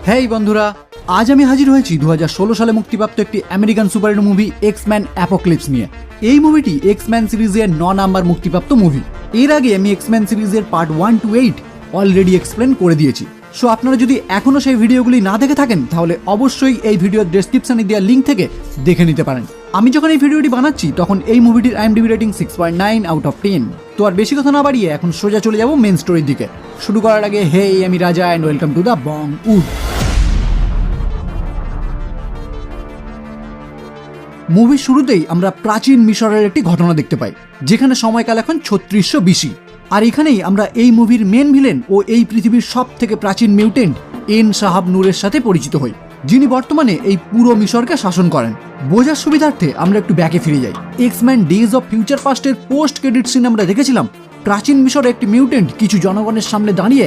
হেই বন্ধুরা, আজ আমি হাজির হয়েছি 2016 সালে মুক্তিপ্রাপ্ত একটি American superhero movie X Man apocalypse নিয়ে। এই মুভিটি এক্স-ম্যান সিরিজের 9 নাম্বার মুক্তিপ্রাপ্ত মুভি। এর আগে আমি এক্স-ম্যান সিরিজের পার্ট 1 to 8 অলরেডি এক্সপ্লেন করে দিয়েছি। সো আপনারা যদি এখনো সেই ভিডিওগুলি না দেখে থাকেন তাহলে অবশ্যই এই ভিডিওর ডেসক্রিপশনে দেওয়া লিঙ্ক থেকে দেখে নিতে পারেন। আমি যখন এই ভিডিওটি বানাচ্ছি তখন এই মুভিটির IMDb রেটিং 6.9 আউট অফ 10। তো আর বেশি কথা না বাড়িয়ে এখন সোজা চলে যাব মেন স্টোরির দিকে। শুরু করার আগে হেই, আমি Raja and welcome to the Bongwood. মুভির শুরুতেই আমরা প্রাচীন মিশরের একটি ঘটনা দেখতে পাই, যেখানে সময়কাল এখন 3600 BC। আর এখানেই আমরা এই মুভির মেন ভিলেন ও এই পৃথিবীর সব থেকে প্রাচীন মিউটেন্ট এন শাহাব নূরের সাথে পরিচিত হই, যিনি বর্তমানে এই পুরো মিশরকে শাসন করেন। বোঝার সুবিধার্থে আমরা একটু ব্যাকে ফিরে যাই। এক্স-ম্যান ডেজ অফ ফিউচার পাস্টের পোস্ট ক্রেডিট সিন আমরা দেখেছিলাম প্রাচীন মিশরে একটি মিউটেন্ট কিছু জনগণের সামনে দাঁড়িয়ে